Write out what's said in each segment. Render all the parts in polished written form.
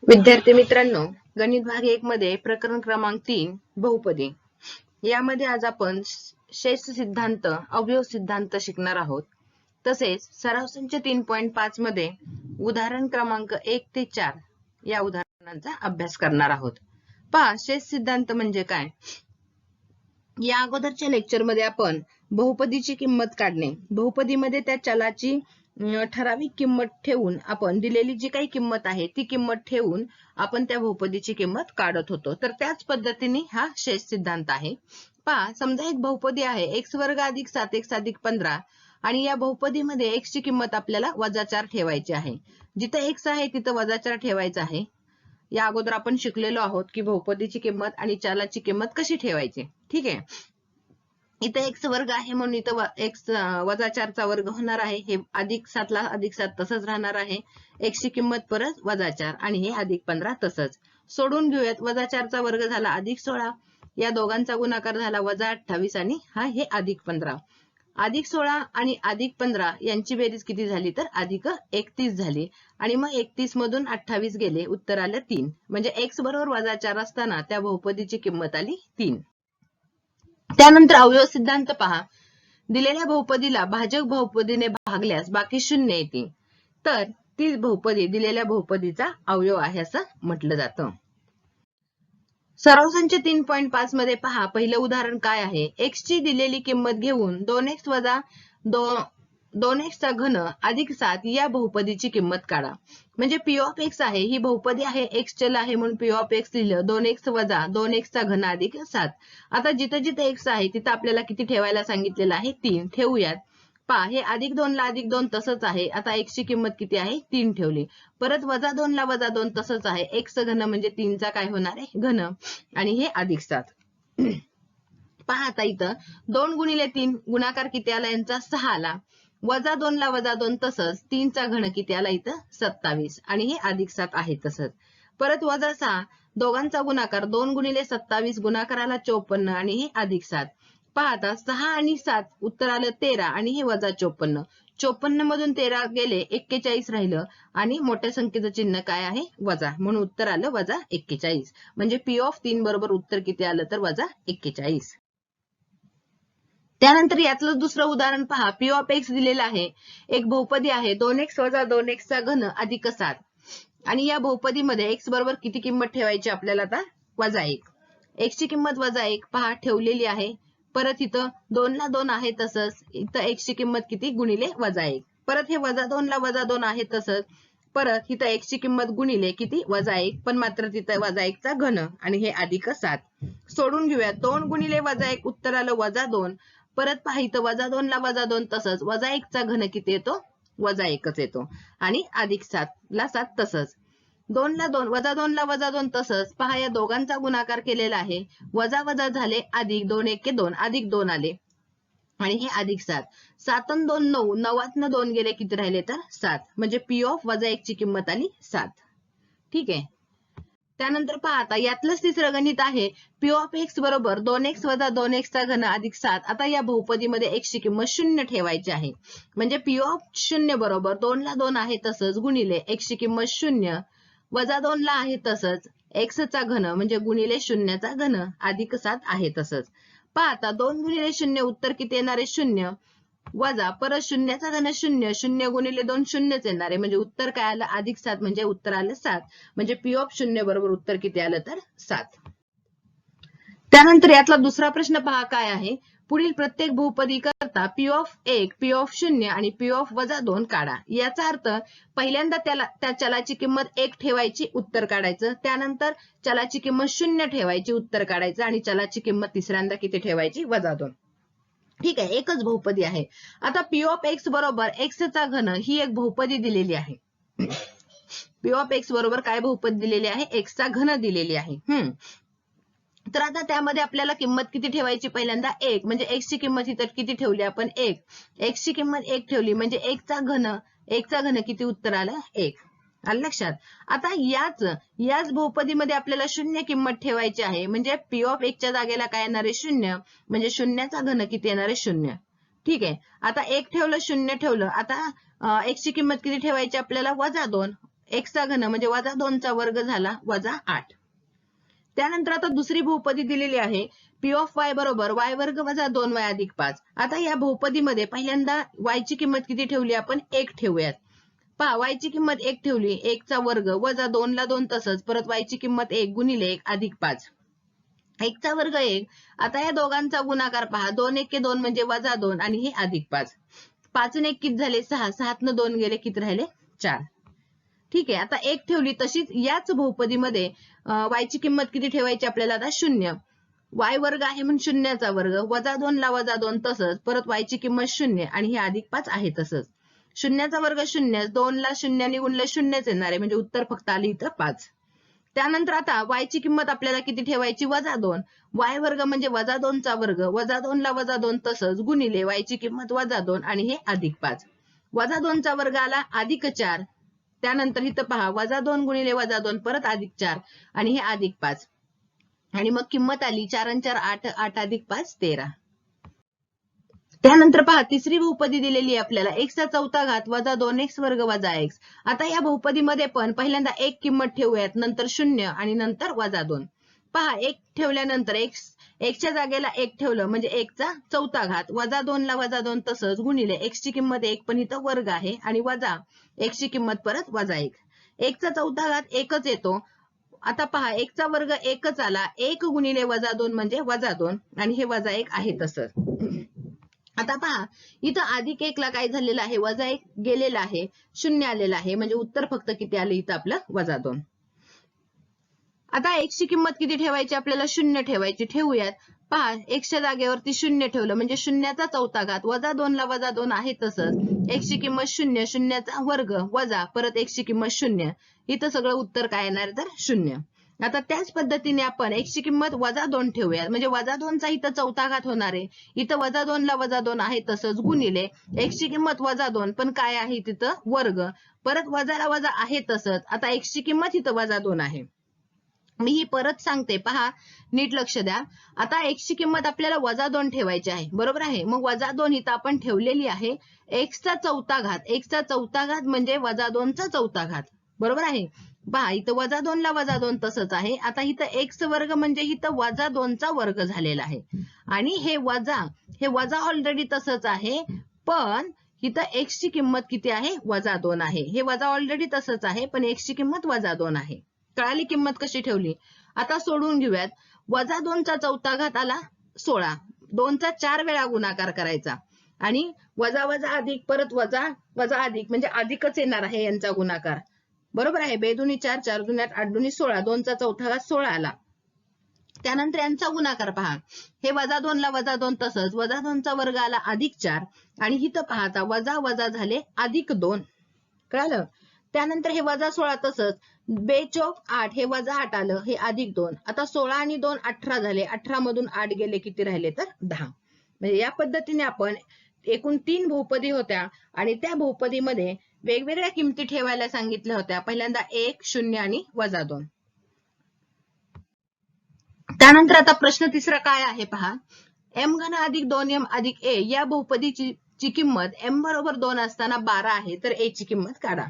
विद्यार्थी मित्रांनो, गणित भाग 1 मध्ये प्रकरण क्रमांक 3 बहुपदी यामध्ये आज आपण शेष सिद्धांत, अवयव सिद्धांत शिकणार आहोत. तसेच सराव संच 3.5 मध्ये उदाहरण क्रमांक 1 ते 4 या उदाहरणांचा अभ्यास करणार आहोत. पहा, शेष सिद्धांत म्हणजे काय. या अगोदरच्या लेक्चर मध्ये आपण बहुपदीची किंमत काढणे, बहुपदीमध्ये त्या चलाची ठराविक किंमत ठेवून आपण दिलेली जी काही किंमत आहे ती किंमत ठेवून आपण त्या बहुपदीची किंमत काढत होतो. तर त्याच पद्धतीने हा शेष सिद्धांत आहे. पहा, समजा एक बहुपदी आहे x वर्ग अधिक 7x अधिक 15 आणि या बहुपदीमध्ये x ची किंमत आपल्याला -4 ठेवायची आहे. जिथे x आहे तिथे -4 ठेवायचं आहे. या अगोदर आपण शिकलेलो आहोत की बहुपदीची किंमत आणि चलाची किंमत कशी ठेवायची. ठीक आहे. इथे x वर्ग आहे म्हणून इथं x -4 चा वर्ग होणार आहे. हे अधिक 7 ला अधिक 7 तसंच राहणार आहे. x ची किंमत परत -4 आणि हे अधिक 15 तसंच सोडून घेऊयात. -4 चा वर्ग झाला अधिक 16, या दोघांचा गुणाकार झाला -28 आणि हे अधिक 15. अधिक 16 आणि अधिक 15 यांची बेरीज किती झाली तर अधिक 31 झाली आणि मग 31 मधून 28 गेले, उत्तर आलं 3. म्हणजे x बरोबर -4 असताना त्या बहुपदीची किंमत आली 3. त्यानंतर अवयव सिद्धांत पहा. दिलेल्या बहुपदीला भाजक बहुपदीने भागल्यास बाकी 0 येते, तर ती बहुपदी दिलेल्या बहुपदीचा अवयव आहे असं म्हटलं जातं. सराव संच 3.5 मध्ये पहा, पहिलं उदाहरण काय आहे. x ची दिलेली किंमत घेऊन 2x वजा 2x चा घन अधिक 7 या बहुपदीची किंमत काढा. म्हणजे p ऑफ x आहे, ही बहुपदी आहे, x चल आहे म्हणून p ऑफ x लिहिलं. 2x वजा 2x चा घन अधिक 7. आता जिथे जिथे x आहे तिथे आपल्याला किती ठेवायला सांगितलेलं आहे, 3 ठेवूयात. पहा, हे अधिक 2 ला अधिक 2 तसंच आहे. आता x ची किंमत किती आहे, 3 ठेवली. परत -2 ला -2 तसंच आहे. x घन म्हणजे 3 चा काय होणार आहे, घन, आणि हे अधिक 7. पहा, आता इथं 2 गुणिले 3 गुणाकार किती आला यांचा, 6 आला. -2 ला -2 तसंच 3 चा घन किती आला इथं, 27 आणि हे अधिक 7 आहे तसंच. परत -6 दोघांचा गुणाकार 2 गुणिले 27 गुणाकाराला 54 आणि हे अधिक 7. पहा, आता 6 आणि 7 उत्तर आलं 13 आणि हे -54. 54 मधून 13 गेले, 41 राहिलं आणि मोठ्या संख्येचं चिन्ह काय आहे, वजा, म्हणून उत्तर आलं -41. म्हणजे p ऑफ 3 बरोबर उत्तर किती आलं तर -41. त्यानंतर यातलं दुसरं उदाहरण पहा. p ऑफ x दिलेलं आहे. एक बहुपदी आहे 2x वजा 2x चा घन अधिक 7 आणि या बहुपदीमध्ये x बरोबर किती किंमत ठेवायची आपल्याला, आता -1. x ची किंमत -1 पहा ठेवलेली आहे. परत इथं 2 ला 2 आहे तसंच, इथं x ची किंमत किती गुणिले -1. परत हे -2 ला -2 आहे तसंच. परत इथं x ची किंमत गुणिले किती, -1, पण मात्र तिथं -1 चा घन आणि हे अधिक 7. सोडून घेऊया. 2 गुणिले -1 उत्तर आलं -2. परत पहा, इथं -2 ला -2 तसंच, -1 चा घन किती येतो, -1 येतो आणि अधिक 7 ला 7 तसंच. 2 ला 2 -2 ला -2 तसंच. पहा, या दोघांचा गुणाकार केलेला आहे. वजा वजा झाले, अधिक 2 1 2 अधिक 2 आले आणि हे अधिक 7. 7 आणि 2 9, 9 2 गेले, किती राहिले तर 7. म्हणजे p ऑफ -1 ची किंमत आली 7. ठीक आहे. त्यानंतर पहा, आता यातलंच तिसरं गणित आहे. p ऑफ x बरोबर 2x वजा 2x चा घन अधिक 7. आता या बहुपदीमध्ये x ची किंमत 0 ठेवायची आहे. म्हणजे p ऑफ 0 बरोबर 2 ला 2 आहे तसंच गुणिले x ची किंमत 0 वजा 2 ला आहे तसंच x चा घन म्हणजे गुणिले 0 चा घन अधिक 7 आहे तसंच. पहा, आता 2 गुणिले 0 उत्तर किती येणार आहे, 0 वजा परत 0 चा घन 0, 0 गुणिले 2 0च येणार आहे. म्हणजे उत्तर काय आलं, अधिक 7, म्हणजे उत्तर आलं 7. म्हणजे p ऑफ 0 बरोबर उत्तर किती आलं तर 7. त्यानंतर यातला दुसरा प्रश्न पहा काय आहे. पुढील प्रत्येक बहुपदी करता p ऑफ 1, p ऑफ 0 आणि p ऑफ -2 काढा. याचा अर्थ पहिल्यांदा त्या चलाची किंमत 1 ठेवायची, उत्तर काढायचं. त्यानंतर चलाची किंमत 0 ठेवायची, उत्तर काढायचं आणि चलाची किंमत तिसऱ्यांदा किती ठेवायची, -2. ठीक आहे, एकच बहुपदी आहे. आता p ऑफ x बरोबर x चा घन ही एक बहुपदी दिलेली आहे. p ऑफ x बरोबर काय बहुपदी दिलेली आहे, x चा घन दिलेली आहे. तर आता त्यामध्ये आपल्याला किंमत किती ठेवायची, पहिल्यांदा 1. म्हणजे x ची किंमत इथं किती ठेवली आपण, 1. x ची किंमत 1 ठेवली म्हणजे 1 चा घन किती, उत्तर आलं 1. आलं लक्षात. आता याच बहुपदीमध्ये आपल्याला 0 किंमत ठेवायची आहे. म्हणजे p ऑफ 1 च्या जागेला काय येणार आहे, 0. म्हणजे 0 चा घन किती येणार आहे, 0. ठीक आहे. आता 1 ठेवलं, 0 ठेवलं. आता x ची किंमत किती ठेवायची आपल्याला, -2. x चा घन म्हणजे वजा 2 चा वर्ग झाला वजा 8. त्यानंतर आता दुसरी बहुपदी दिलेली आहे पी ऑफ y बरोबर y वर्ग वजा 2y अधिक 5. आता या बहुपदीमध्ये पहिल्यांदा y ची किंमत किती ठेवली आपण 1 ठेवूयात. पहा y ची किंमत 1 ठेवली 1 चा वर्ग वजा 2 ला 2 तसंच परत y ची किंमत 1 गुणिले 1 अधिक 5. 1 चा वर्ग 1. आता या दोघांचा गुणाकार पहा 2 1 2 म्हणजे वजा 2 आणि हे अधिक 5. 5 आणि 1 किती झाले 6. 6 न 2 गेले किती राहिले 4. ठीक आहे. आता 1 ठेवली तशीच याच बहुपदीमध्ये y ची किंमत किती ठेवायची आपल्याला आता 0. y वर्ग आहे म्हणून शून्याचा वर्ग वजा 2 ला वजा 2 तसंच परत y ची किंमत 0 आणि हे अधिक 5 आहे तसंच. शून्याचा वर्ग 0 2 ला 0 ने गुणले 0च येणार आहे म्हणजे उत्तर फक्त आले इथं 5. त्यानंतर आता y ची किंमत आपल्याला किती ठेवायची वजा 2. y वर्ग म्हणजे वजा 2 चा वर्ग वजा 2 ला वजा 2 तसंच गुणिले y ची किंमत वजा 2 आणि हे अधिक 5. वजा 2 चा वर्ग आला अधिक 4. त्यानंतर इथं पहा वजा 2 गुणिले वजा 2 परत अधिक 4 आणि हे अधिक 5 आणि मग किंमत आली 4 आणि 4 8 8 अधिक 5 13. त्यानंतर पहा तिसरी बहुपदी दिलेली आहे आपल्याला x चा चौथा घात वजा 2x वर्ग वजा x. आता या बहुपदीमध्ये पण पहिल्यांदा एक किंमत ठेवूयात नंतर 0 आणि नंतर वजा 2. पहा 1 ठेवल्यानंतर x च्या जागेला 1 ठेवलं म्हणजे 1 चा चौथा घात वजा 2 ला वजा 2 तसंच गुणिले x ची किंमत 1 पण इथं वर्ग आहे आणि वजा x ची किंमत परत वजा 1. 1 चा चौथा घात 1च येतो. आता पहा 1 चा वर्ग 1च आला 1 गुणिले वजा 2 म्हणजे वजा 2 आणि हे वजा 1 आहे तसंच. आता पहा इथं अधिक 1 ला काय झालेलं आहे वजा 1 गेलेला आहे 0 आलेला आहे म्हणजे उत्तर फक्त किती आले इथं आपलं वजा 2. आता x ची किंमत किती ठेवायची आपल्याला 0 ठेवायची ठेवूयात. पहा x च्या जागेवरती 0 ठेवलं म्हणजे शून्याचा चौथा घात वजा 2 ला वजा 2 आहे तसंच x ची किंमत 0 शून्याचा वर्ग वजा परत x ची किंमत 0. इथं सगळं उत्तर काय येणार तर 0. आता त्याच पद्धतीने आपण x ची किंमत वजा 2 ठेवूयात म्हणजे वजा 2 चा इथं चौथा घात होणार आहे. इथं वजा 2 ला वजा 2 आहे तसंच गुणिले x ची किंमत वजा 2 पण काय आहे तिथं वर्ग परत वजाला वजा आहे तसंच. आता x ची किंमत इथं वजा 2 आहे. मी ही परत सांगते पहा नीट लक्ष द्या. आता x ची किंमत आपल्याला वजा 2 ठेवायची आहे बरोबर आहे. मग वजा 2 इथं आपण ठेवलेली आहे. x चा चौथा घात म्हणजे वजा 2 चा चौथा घात बरोबर आहे. पहा इथं वजा 2 ला वजा 2 तसंच आहे. आता इथं x वर्ग म्हणजे इथं वजा 2 चा वर्ग झालेला आहे आणि हे वजा ऑलरेडी तसंच आहे पण इथं x ची किंमत किती आहे वजा 2 आहे. हे वजा ऑलरेडी तसंच आहे पण x ची किंमत वजा 2 आहे. कळाली किंमत कशी ठेवली. आता सोडून घेऊयात. वजा 2 चा चौथा घात आला 16. 2 चा 4 वेळा गुणाकार करायचा आणि वजा वजा अधिक परत वजा वजा अधिक म्हणजे अधिकच येणार आहे यांचा गुणाकार बरोबर आहे. 2 दुनी 4 4 दुनी 8 8 दुनी 16 2 चा चौथा घात 16 आला. त्यानंतर यांचा गुणाकार पहा हे वजा 2 ला वजा 2 तसंच वजा 2 चा वर्ग आला अधिक 4 आणि इथं पाहता वजा वजा झाले अधिक 2. कळालं. त्यानंतर हे वजा 16 तसंच 2 चौक 8 हे वजा 8 आलं हे अधिक 2. आता 16 आणि 2 18 झाले 18 मधून 8 गेले किती राहिले तर 10. म्हणजे या पद्धतीने आपण एकूण 3 बहुपदी होत्या आणि त्या बहुपदीमध्ये वेगवेगळ्या किमती ठेवायला सांगितल्या होत्या. पहिल्यांदा 1 0 आणि वजा 2. त्यानंतर आता प्रश्न तिसरा काय आहे पहा. m घन अधिक 2m अधिक a या बहुपदीची किंमत m बरोबर 2 असताना 12 आहे तर a ची किंमत काढा.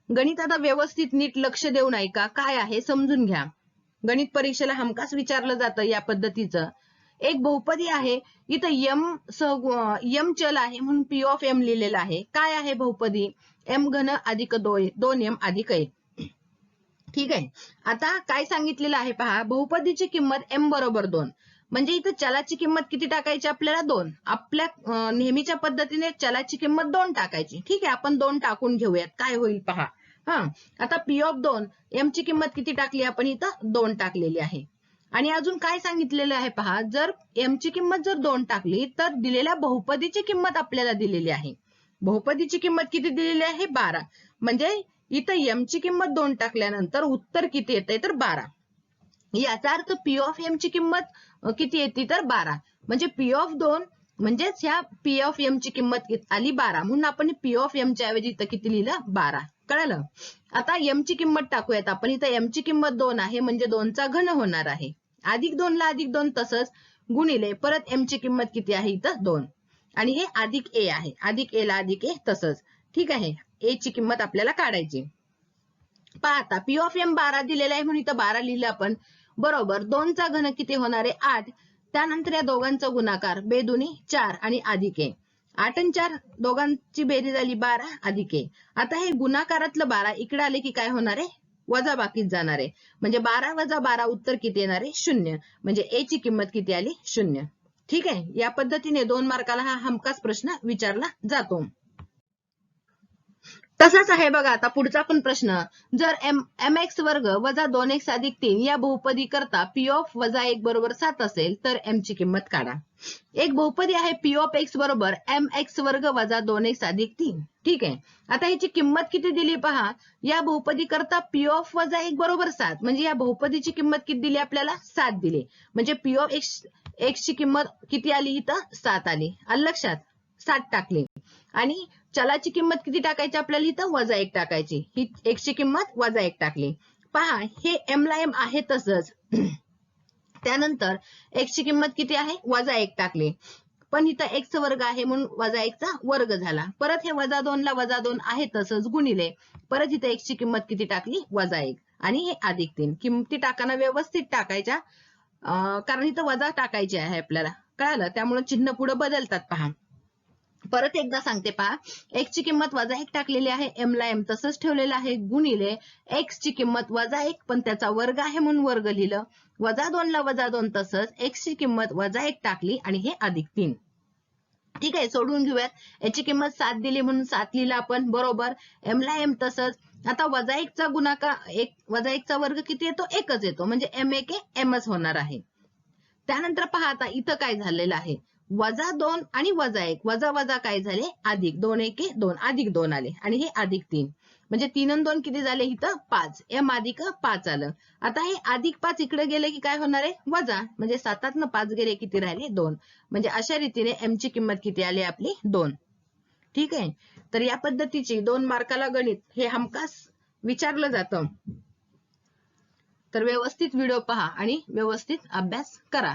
गणित आता व्यवस्थित नीट लक्ष देऊन ऐका काय आहे समजून घ्या. गणित परीक्षेला हमखास विचारलं जातं या पद्धतीचं. एक बहुपदी आहे इथं m चल आहे म्हणून p ऑफ m लिहिलेलं आहे. काय आहे बहुपदी m घन अधिक 2m अधिक a. ठीक आहे. आता काय सांगितलेलं आहे पहा बहुपदीची किंमत m बरोबर 2 म्हणजे इथं चलाची किंमत किती टाकायची आपल्याला 2. आपल्या नेहमीच्या पद्धतीने चलाची किंमत 2 टाकायची. ठीक आहे आपण 2 टाकून घेऊयात काय होईल पहा. आता p ऑफ 2 m ची किंमत किती टाकली आपण इथं 2 टाकलेली आहे. आणि अजून काय सांगितलेलं आहे पहा जर m ची किंमत जर 2 टाकली तर दिलेल्या बहुपदीची किंमत आपल्याला दिलेली आहे. बहुपदीची किंमत किती दिलेली आहे 12 म्हणजे इथं m ची किंमत 2 टाकल्यानंतर उत्तर किती येते तर 12. याचा अर्थ p ऑफ m ची किंमत किती येते तर 12 म्हणजे p ऑफ 2 म्हणजेच ह्या p ऑफ m ची किंमत आली 12 म्हणून आपण p ऑफ m च्या ऐवजी इथं किती लिहिलं 12. कळलं. आता m ची किंमत टाकूयात आपण. इथं m ची किंमत 2 आहे म्हणजे 2 चा घन होणार आहे. अधिक 2 ला अधिक 2 तसंच गुणिले परत m ची किंमत किती आहे इथं 2 आणि हे अधिक a आहे. अधिक a ला अधिक a तसंच. ठीक आहे. a ची किंमत आपल्याला काढायची. पहा आता पी ऑफ एम 12 दिलेला आहे म्हणून इथं 12 लिहिलं आपण, बरोबर. 2चा घन किती होणार आहे 8, त्यानंतर या दोघांचा गुणाकार बेदुनी 4 आणि अधिक आहे 8 आणि 4 दोघांची बेरीज झाली 12 अधिक आहे. आता हे गुणाकारातलं 12 इकडे आले की काय होणार आहे, वजा बाकीत जाणार आहे, म्हणजे 12 वजा 12 उत्तर किती येणार आहे 0, म्हणजे ए ची किंमत किती आली 0. ठीक आहे, या पद्धतीने 2 मार्काला हा हमखास प्रश्न विचारला जातो. तसाच आहे बघा आता पुढचा पण प्रश्न, जर एम एक्स वर्ग वजा 2x अधिक 3 या बहुपदी करता पी ऑफ वजा 1 बरोबर 7 असेल तर एम ची किंमत काढा. एक बहुपदी आहे पी ऑफ एक्स बरोबर एम एक्स वर्ग वजा 2x अधिक 3. ठीक आहे, आता याची किंमत किती दिली पहा, या बहुपदी करता पी ऑफ वजा 1 बरोबर 7, म्हणजे या बहुपदीची किंमत किती दिली आपल्याला 7 दिली, म्हणजे पी ऑफ एक्स ची किंमत किती आली इथं 7 आली. आलं लक्षात, 7 टाकली. आणि चलाची किंमत किती टाकायची आपल्याला इथं वजा 1 टाकायची, ही एक्स ची किंमत वजा 1 टाकली. पहा हे एम ला एम आहे तसंच, त्यानंतर एक्स ची किंमत किती आहे वजा 1 टाकली, पण इथं एक्स वर्ग आहे म्हणून वजा 1 चा वर्ग झाला. परत हे वजा 2 ला वजा 2 आहे तसंच गुणिले, परत इथं एक्स ची किंमत किती टाकली वजा 1 आणि हे अधिक 3. किंमती टाकाना व्यवस्थित टाकायच्या, कारण इथं वजा टाकायची आहे आपल्याला, कळालं, त्यामुळे चिन्ह पुढे बदलतात. पहा परत एकदा सांगते, पहा एक्स ची किंमत वजा 1 टाकलेली आहे, एम ला एम तसंच ठेवलेलं आहे, गुणिले एक्स ची किंमत वजा 1 पण त्याचा वर्ग आहे म्हणून वर्ग लिहिलं, वजा 2 ला वजा 2 तसंच, एक्स ची किंमत वजा 1 टाकली आणि हे अधिक 3. ठीक आहे, सोडून घेऊयात. याची किंमत 7 दिली म्हणून 7 लिहिलं आपण, बरोबर. एम ला एम तसंच. आता वजा 1 चा गुणाकार वजा 1 चा वर्ग किती येतो 1च येतो, म्हणजे एम एक एमच होणार आहे. त्यानंतर पहा आता इथं काय झालेलं आहे, वजा 2 आणि वजा 1 वजा वजा काय झाले अधिक, 2 1 2 अधिक 2 आले आणि हे अधिक 3, म्हणजे 3 आणि 2 किती झाले इथं 5, एम अधिक 5 आलं. आता हे अधिक 5 इकडे गेले की काय होणार आहे वजा, म्हणजे 7 न 5 गेले किती राहिले 2, म्हणजे अशा रीतीने एम ची किंमत किती आली आपली 2. ठीक आहे, तर या पद्धतीची 2 मार्काला गणित हे हमखास विचारलं जातं. तर व्यवस्थित व्हिडिओ पहा आणि व्यवस्थित अभ्यास करा.